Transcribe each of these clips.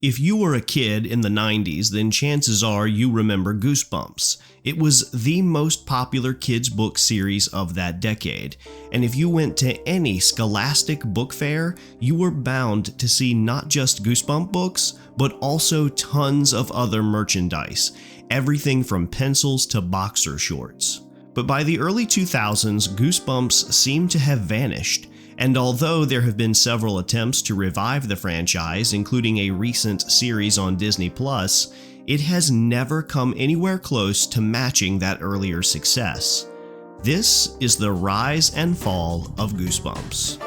If you were a kid in the 90s, then chances are you remember Goosebumps. It was the most popular kids' book series of that decade, and if you went to any Scholastic book fair, you were bound to see not just Goosebump books, but also tons of other merchandise, everything from pencils to boxer shorts. But by the early 2000s, Goosebumps seemed to have vanished. And although there have been several attempts to revive the franchise, including a recent series on Disney+, it has never come anywhere close to matching that earlier success. This is the rise and fall of Goosebumps.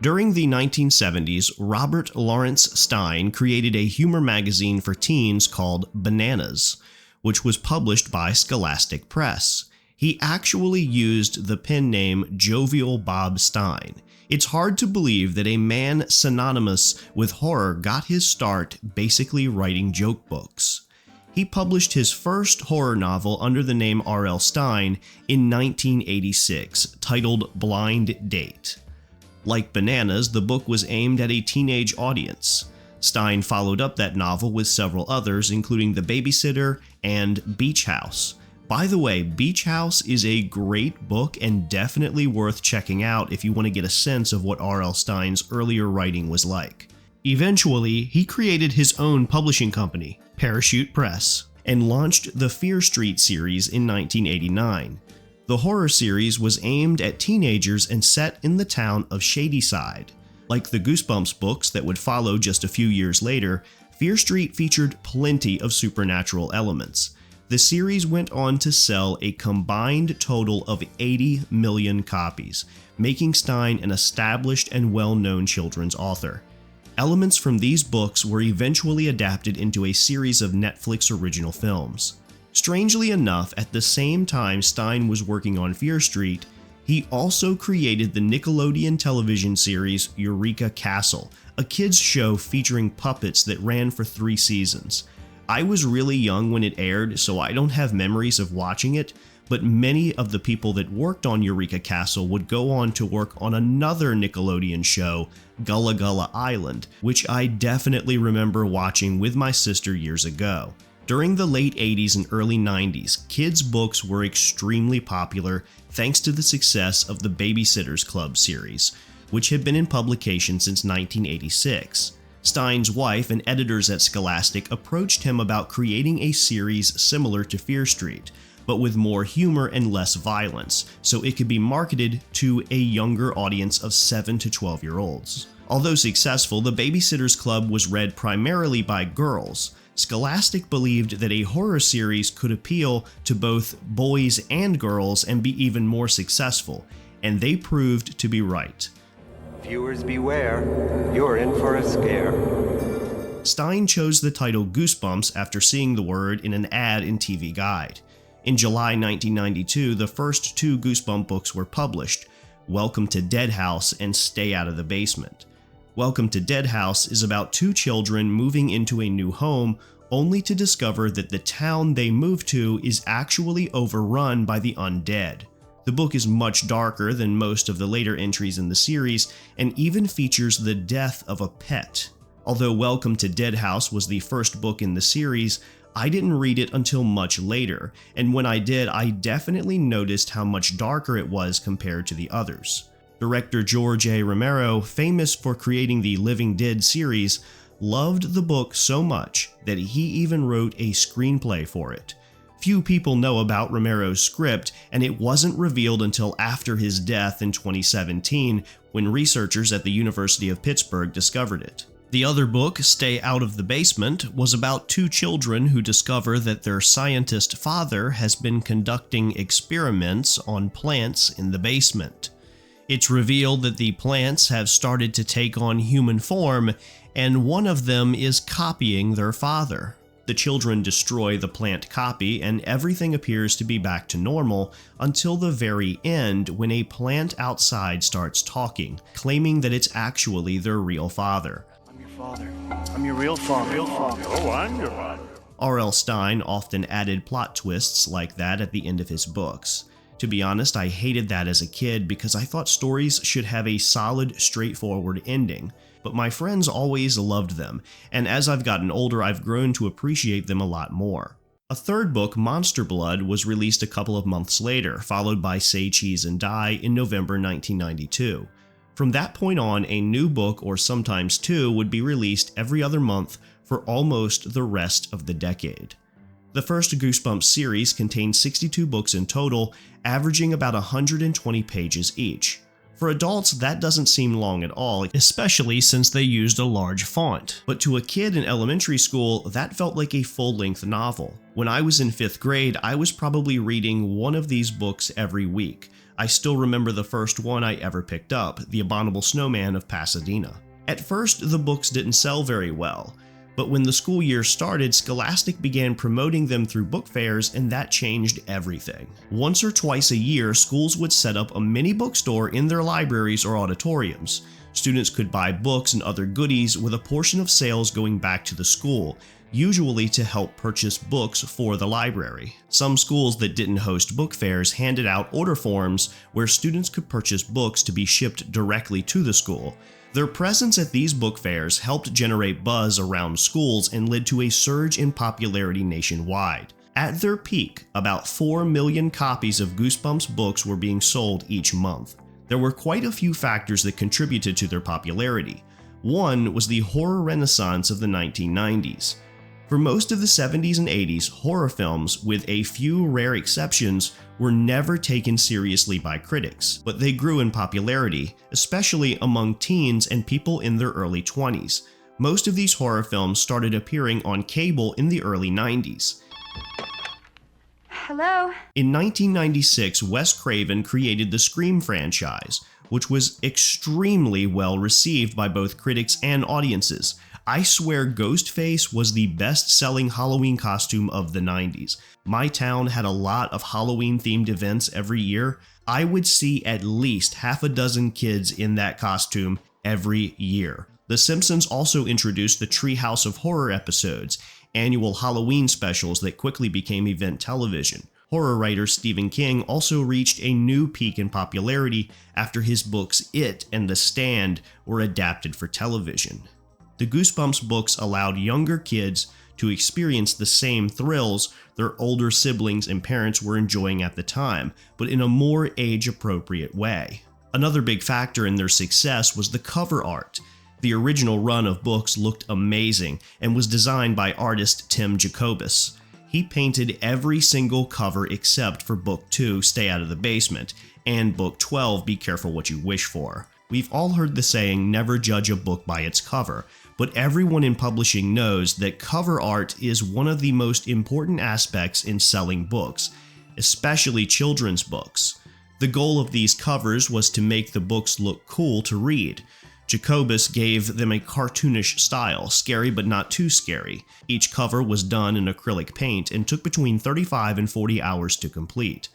During the 1970s, Robert Lawrence Stein created a humor magazine for teens called Bananas, which was published by Scholastic Press. He actually used the pen name Jovial Bob Stein. It's hard to believe that a man synonymous with horror got his start basically writing joke books. He published his first horror novel under the name R.L. Stein in 1986, titled Blind Date. Like Bananas, the book was aimed at a teenage audience. Stein followed up that novel with several others, including The Babysitter and Beach House. By the way, Beach House is a great book and definitely worth checking out if you want to get a sense of what R.L. Stein's earlier writing was like. Eventually, he created his own publishing company, Parachute Press, and launched the Fear Street series in 1989. The horror series was aimed at teenagers and set in the town of Shadyside. Like the Goosebumps books that would follow just a few years later, Fear Street featured plenty of supernatural elements. The series went on to sell a combined total of 80 million copies, making Stein an established and well-known children's author. Elements from these books were eventually adapted into a series of Netflix original films. Strangely enough, at the same time Stein was working on Fear Street, he also created the Nickelodeon television series Eureka Castle, a kids show featuring puppets that ran for 3 seasons. I was really young when it aired, so I don't have memories of watching it, but many of the people that worked on Eureka Castle would go on to work on another Nickelodeon show, Gullah Gullah Island, which I definitely remember watching with my sister years ago. During the late 80s and early 90s, kids' books were extremely popular thanks to the success of the Babysitter's Club series, which had been in publication since 1986. Stein's wife and editors at Scholastic approached him about creating a series similar to Fear Street, but with more humor and less violence, so it could be marketed to a younger audience of 7 to 12-year-olds. Although successful, the Babysitter's Club was read primarily by girls. Scholastic believed that a horror series could appeal to both boys and girls and be even more successful, and they proved to be right. Viewers beware, you're in for a scare. Stein chose the title Goosebumps after seeing the word in an ad in TV Guide. In July 1992, the first 2 Goosebump books were published, Welcome to Dead House and Stay Out of the Basement. Welcome to Dead House is about 2 children moving into a new home only to discover that the town they move to is actually overrun by the undead. The book is much darker than most of the later entries in the series and even features the death of a pet. Although Welcome to Dead House was the first book in the series, I didn't read it until much later, and when I did, I definitely noticed how much darker it was compared to the others. Director George A. Romero, famous for creating the Living Dead series, loved the book so much that he even wrote a screenplay for it. Few people know about Romero's script, and it wasn't revealed until after his death in 2017 when researchers at the University of Pittsburgh discovered it. The other book, Stay Out of the Basement, was about 2 children who discover that their scientist father has been conducting experiments on plants in the basement. It's revealed that the plants have started to take on human form, and one of them is copying their father. The children destroy the plant copy, and everything appears to be back to normal until the very end when a plant outside starts talking, claiming that it's actually their real father. I'm your father. I'm your real father. Oh, I'm your father. R.L. Stein often added plot twists like that at the end of his books. To be honest, I hated that as a kid because I thought stories should have a solid, straightforward ending. but my friends always loved them, and as I've gotten older, I've grown to appreciate them a lot more. A third book, Monster Blood, was released a couple of months later, followed by Say Cheese and Die in November 1992. From that point on, a new book, or sometimes two, would be released every other month for almost the rest of the decade. The first Goosebumps series contained 62 books in total, averaging about 120 pages each. For adults, that doesn't seem long at all, especially since they used a large font. But to a kid in elementary school, that felt like a full-length novel. When I was in 5th grade, I was probably reading one of these books every week. I still remember the first one I ever picked up, The Abominable Snowman of Pasadena. At first, the books didn't sell very well, but when the school year started, Scholastic began promoting them through book fairs, and that changed everything. Once or twice a year, schools would set up a mini bookstore in their libraries or auditoriums. Students could buy books and other goodies, with a portion of sales going back to the school, usually to help purchase books for the library. Some schools that didn't host book fairs handed out order forms where students could purchase books to be shipped directly to the school. Their presence at these book fairs helped generate buzz around schools and led to a surge in popularity nationwide. At their peak, about 4 million copies of Goosebumps books were being sold each month. There were quite a few factors that contributed to their popularity. One was the horror renaissance of the 1990s. For most of the 70s and 80s, horror films, with a few rare exceptions, were never taken seriously by critics, but they grew in popularity, especially among teens and people in their early 20s. Most of these horror films started appearing on cable in the early 90s. Hello? In 1996, Wes Craven created the Scream franchise, which was extremely well received by both critics and audiences. I swear Ghostface was the best-selling Halloween costume of the 90s. My town had a lot of Halloween-themed events every year. I would see at least half a dozen kids in that costume every year. The Simpsons also introduced the Treehouse of Horror episodes, annual Halloween specials that quickly became event television. Horror writer Stephen King also reached a new peak in popularity after his books It and The Stand were adapted for television. The Goosebumps books allowed younger kids to experience the same thrills their older siblings and parents were enjoying at the time, but in a more age-appropriate way. Another big factor in their success was the cover art. The original run of books looked amazing and was designed by artist Tim Jacobus. He painted every single cover except for Book 2, Stay Out of the Basement, and Book 12, Be Careful What You Wish For. We've all heard the saying, never judge a book by its cover, but everyone in publishing knows that cover art is one of the most important aspects in selling books, especially children's books. The goal of these covers was to make the books look cool to read. Jacobus gave them a cartoonish style, scary but not too scary. Each cover was done in acrylic paint and took between 35 and 40 hours to complete.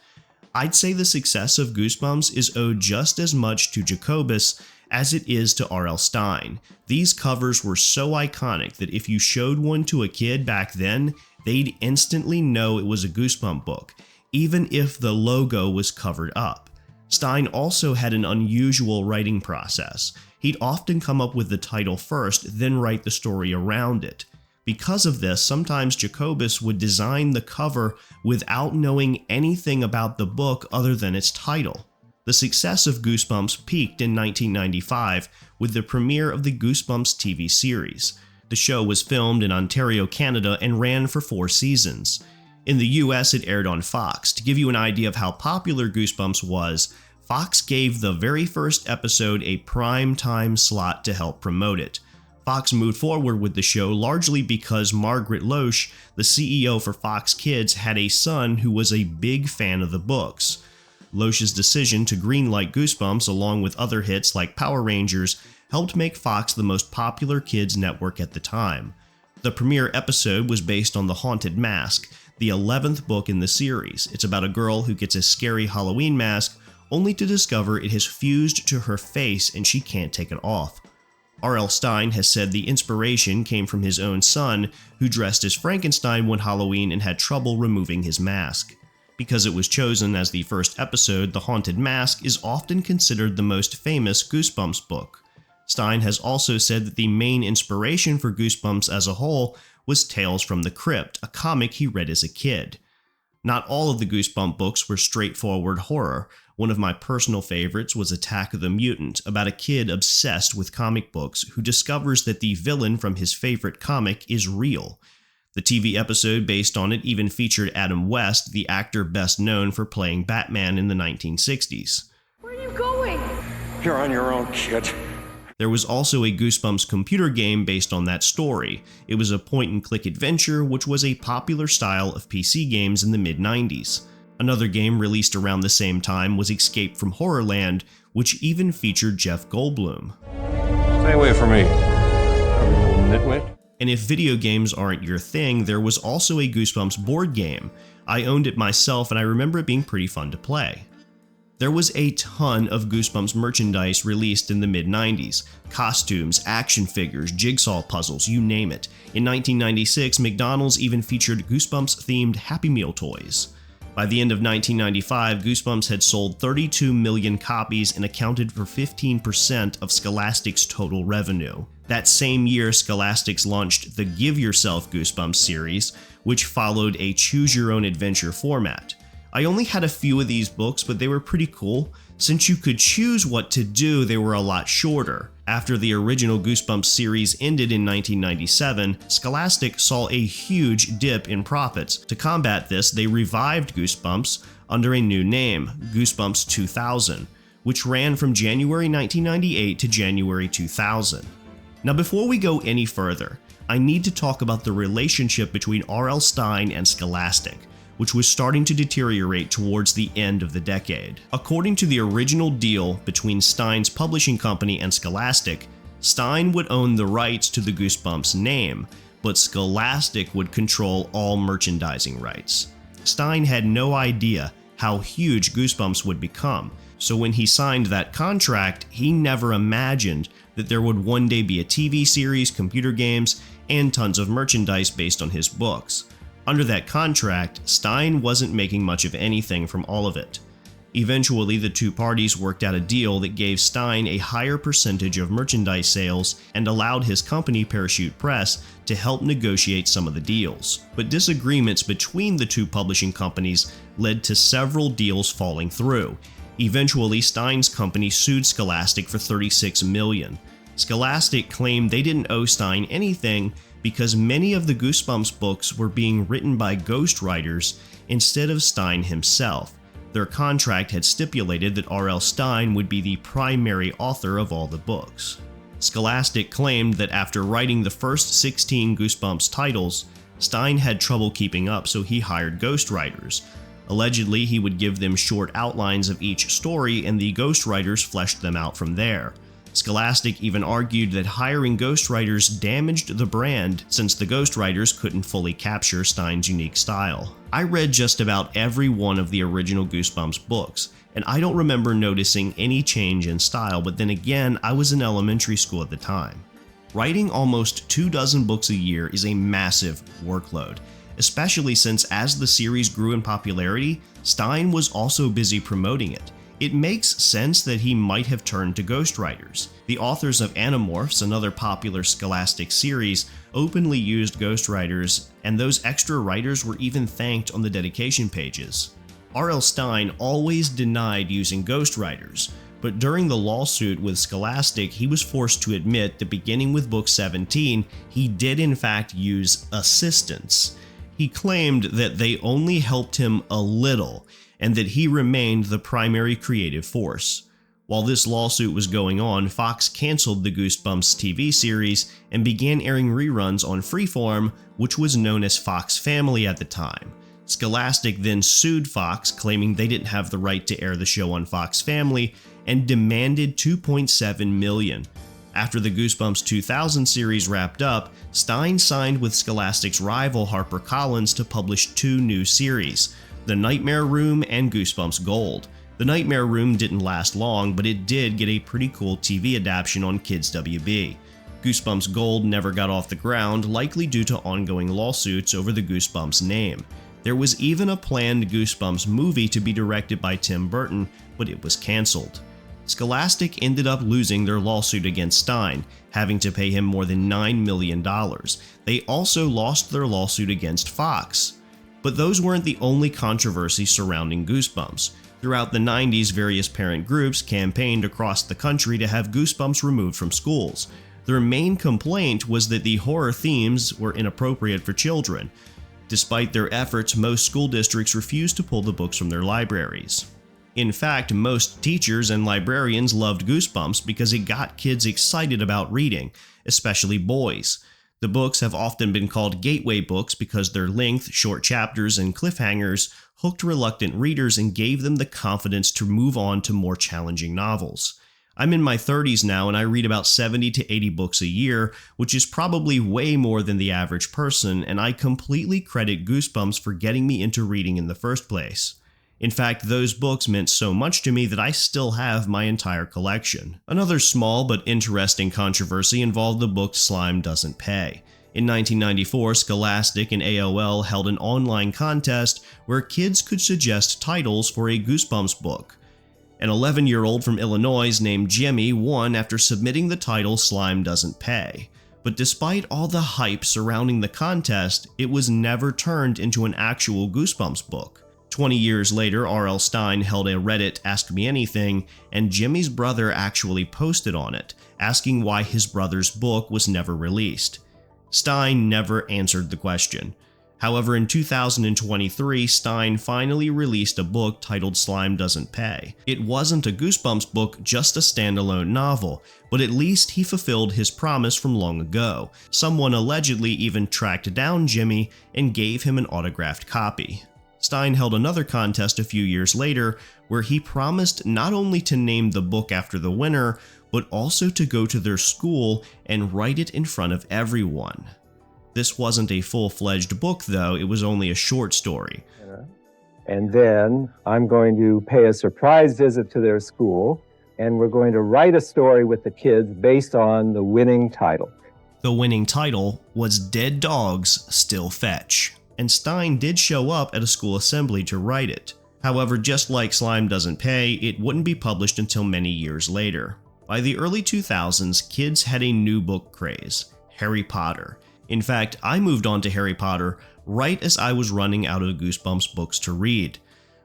I'd say the success of Goosebumps is owed just as much to Jacobus as it is to R.L. Stine. These covers were so iconic that if you showed one to a kid back then, they'd instantly know it was a Goosebump book, even if the logo was covered up. Stine also had an unusual writing process. He'd often come up with the title first, then write the story around it. Because of this, sometimes Jacobus would design the cover without knowing anything about the book other than its title. The success of Goosebumps peaked in 1995 with the premiere of the Goosebumps TV series. The show was filmed in Ontario, Canada, and ran for 4 seasons. In the US, it aired on Fox. To give you an idea of how popular Goosebumps was, Fox gave the very first episode a prime time slot to help promote it. Fox moved forward with the show largely because Margaret Loesch, the CEO for Fox Kids, had a son who was a big fan of the books. Loesch's decision to greenlight Goosebumps, along with other hits like Power Rangers, helped make Fox the most popular kids network at the time. The premiere episode was based on The Haunted Mask, the 11th book in the series. It's about a girl who gets a scary Halloween mask, only to discover it has fused to her face and she can't take it off. R.L. Stine has said the inspiration came from his own son, who dressed as Frankenstein one Halloween and had trouble removing his mask. Because it was chosen as the first episode, The Haunted Mask is often considered the most famous Goosebumps book. Stein has also said that the main inspiration for Goosebumps as a whole was Tales from the Crypt, a comic he read as a kid. Not all of the Goosebump books were straightforward horror. One of my personal favorites was Attack of the Mutant, about a kid obsessed with comic books who discovers that the villain from his favorite comic is real. The TV episode based on it even featured Adam West, the actor best known for playing Batman in the 1960s. Where are you going? You're on your own, kid. There was also a Goosebumps computer game based on that story. It was a point-and-click adventure, which was a popular style of PC games in the mid-90s. Another game released around the same time was Escape from Horrorland, which even featured Jeff Goldblum. Stay away from me, you little nitwit. And if video games aren't your thing, there was also a Goosebumps board game. I owned it myself and I remember it being pretty fun to play. There was a ton of Goosebumps merchandise released in the mid-90s. Costumes, action figures, jigsaw puzzles, you name it. In 1996, McDonald's even featured Goosebumps-themed Happy Meal toys. By the end of 1995, Goosebumps had sold 32 million copies and accounted for 15% of Scholastic's total revenue. That same year, Scholastic launched the Give Yourself Goosebumps series, which followed a choose-your-own-adventure format. I only had a few of these books, but they were pretty cool. Since you could choose what to do, they were a lot shorter. After the original Goosebumps series ended in 1997, Scholastic saw a huge dip in profits. To combat this, they revived Goosebumps under a new name, Goosebumps 2000, which ran from January 1998 to January 2000. Now before we go any further, I need to talk about the relationship between R.L. Stine and Scholastic, which was starting to deteriorate towards the end of the decade. According to the original deal between Stein's publishing company and Scholastic, Stein would own the rights to the Goosebumps name, but Scholastic would control all merchandising rights. Stein had no idea how huge Goosebumps would become, so when he signed that contract, he never imagined that there would one day be a TV series, computer games, and tons of merchandise based on his books. Under that contract, Stein wasn't making much of anything from all of it. Eventually, the two parties worked out a deal that gave Stein a higher percentage of merchandise sales and allowed his company, Parachute Press, to help negotiate some of the deals. But disagreements between the two publishing companies led to several deals falling through. Eventually, Stein's company sued Scholastic for $36 million. Scholastic claimed they didn't owe Stein anything because many of the Goosebumps books were being written by ghostwriters instead of Stein himself. Their contract had stipulated that R.L. Stine would be the primary author of all the books. Scholastic claimed that after writing the first 16 Goosebumps titles, Stein had trouble keeping up, so he hired ghostwriters. Allegedly, he would give them short outlines of each story and the ghostwriters fleshed them out from there. Scholastic even argued that hiring ghostwriters damaged the brand since the ghostwriters couldn't fully capture Stein's unique style. I read just about every one of the original Goosebumps books, and I don't remember noticing any change in style, but then again, I was in elementary school at the time. Writing almost 24 books a year is a massive workload, especially since as the series grew in popularity, Stein was also busy promoting it. It makes sense that he might have turned to ghostwriters. The authors of Animorphs, another popular Scholastic series, openly used ghostwriters, and those extra writers were even thanked on the dedication pages. R.L. Stine always denied using ghostwriters, but during the lawsuit with Scholastic, he was forced to admit that beginning with book 17, he did in fact use assistants. He claimed that they only helped him a little, and that he remained the primary creative force. While this lawsuit was going on, Fox canceled the Goosebumps TV series and began airing reruns on Freeform, which was known as Fox Family at the time. Scholastic then sued Fox, claiming they didn't have the right to air the show on Fox Family, and demanded $2.7 million. After the Goosebumps 2000 series wrapped up, Stein signed with Scholastic's rival HarperCollins to publish two new series, The Nightmare Room and Goosebumps Gold. The Nightmare Room didn't last long, but it did get a pretty cool TV adaptation on Kids WB. Goosebumps Gold never got off the ground, likely due to ongoing lawsuits over the Goosebumps name. There was even a planned Goosebumps movie to be directed by Tim Burton, but it was cancelled. Scholastic ended up losing their lawsuit against Stein, having to pay him more than $9 million. They also lost their lawsuit against Fox. But those weren't the only controversies surrounding Goosebumps. Throughout the 90s, various parent groups campaigned across the country to have Goosebumps removed from schools. Their main complaint was that the horror themes were inappropriate for children. Despite their efforts, most school districts refused to pull the books from their libraries. In fact, most teachers and librarians loved Goosebumps because it got kids excited about reading, especially boys. The books have often been called gateway books because their length, short chapters, and cliffhangers hooked reluctant readers and gave them the confidence to move on to more challenging novels. I'm in my 30s now and I read about 70 to 80 books a year, which is probably way more than the average person, and I completely credit Goosebumps for getting me into reading in the first place. In fact, those books meant so much to me that I still have my entire collection. Another small but interesting controversy involved the book Slime Doesn't Pay. In 1994, Scholastic and AOL held an online contest where kids could suggest titles for a Goosebumps book. An 11-year-old from Illinois named Jimmy won after submitting the title Slime Doesn't Pay. But despite all the hype surrounding the contest, it was never turned into an actual Goosebumps book. 20 years later, R.L. Stine held a Reddit Ask Me Anything, and Jimmy's brother actually posted on it, asking why his brother's book was never released. Stine never answered the question. However, in 2023, Stine finally released a book titled Slime Doesn't Pay. It wasn't a Goosebumps book, just a standalone novel, but at least he fulfilled his promise from long ago. Someone allegedly even tracked down Jimmy and gave him an autographed copy. Stine held another contest a few years later where he promised not only to name the book after the winner, but also to go to their school and write it in front of everyone. This wasn't a full-fledged book though, it was only a short story. And then I'm going to pay a surprise visit to their school, and we're going to write a story with the kids based on the winning title. The winning title was Dead Dogs Still Fetch, and Stine did show up at a school assembly to write it. However, just like Slime Doesn't Pay, it wouldn't be published until many years later. By the early 2000s, kids had a new book craze, Harry Potter. In fact, I moved on to Harry Potter right as I was running out of Goosebumps books to read.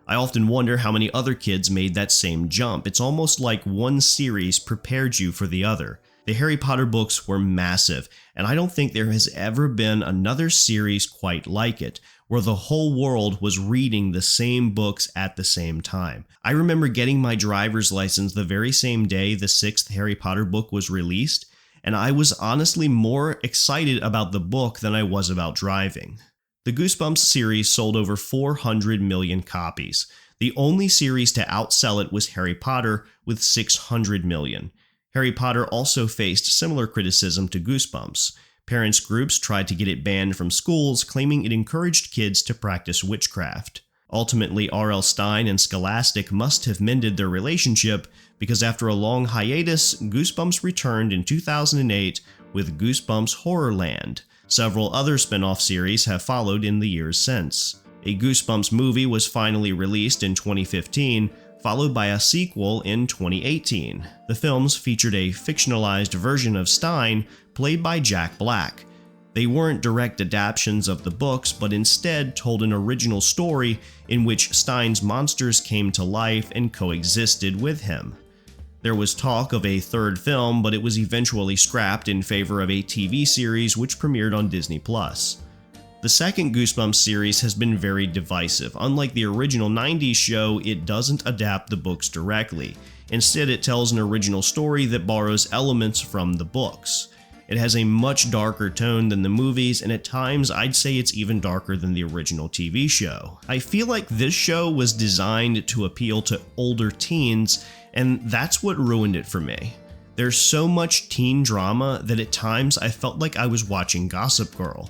I often wonder how many other kids made that same jump. It's almost like one series prepared you for the other. The Harry Potter books were massive, and I don't think there has ever been another series quite like it, where the whole world was reading the same books at the same time. I remember getting my driver's license the very same day the 6th Harry Potter book was released, and I was honestly more excited about the book than I was about driving. The Goosebumps series sold over 400 million copies. The only series to outsell it was Harry Potter with 600 million. Harry Potter also faced similar criticism to Goosebumps. Parents' groups tried to get it banned from schools, claiming it encouraged kids to practice witchcraft. Ultimately, R.L. Stine and Scholastic must have mended their relationship because after a long hiatus, Goosebumps returned in 2008 with Goosebumps Horrorland. Several other spin-off series have followed in the years since. A Goosebumps movie was finally released in 2015, followed by a sequel in 2018. The films featured a fictionalized version of Stine, played by Jack Black. They weren't direct adaptations of the books, but instead told an original story in which Stine's monsters came to life and coexisted with him. There was talk of a third film, but it was eventually scrapped in favor of a TV series which premiered on Disney+. The second Goosebumps series has been very divisive. Unlike the original 90s show, it doesn't adapt the books directly. Instead, it tells an original story that borrows elements from the books. It has a much darker tone than the movies, and at times I'd say it's even darker than the original TV show. I feel like this show was designed to appeal to older teens, and that's what ruined it for me. There's so much teen drama that at times I felt like I was watching Gossip Girl.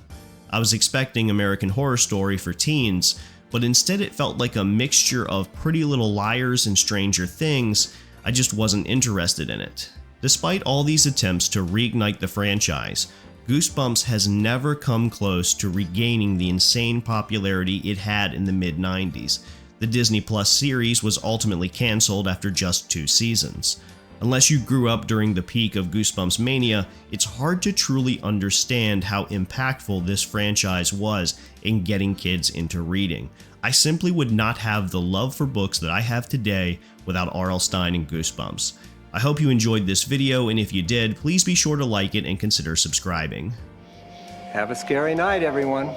I was expecting American Horror Story for teens, but instead it felt like a mixture of Pretty Little Liars and Stranger Things. I just wasn't interested in it. Despite all these attempts to reignite the franchise, Goosebumps has never come close to regaining the insane popularity it had in the mid-90s. The Disney Plus series was ultimately canceled after just 2 seasons. Unless you grew up during the peak of Goosebumps mania, it's hard to truly understand how impactful this franchise was in getting kids into reading. I simply would not have the love for books that I have today without R.L. Stine and Goosebumps. I hope you enjoyed this video, and if you did, please be sure to like it and consider subscribing. Have a scary night, everyone.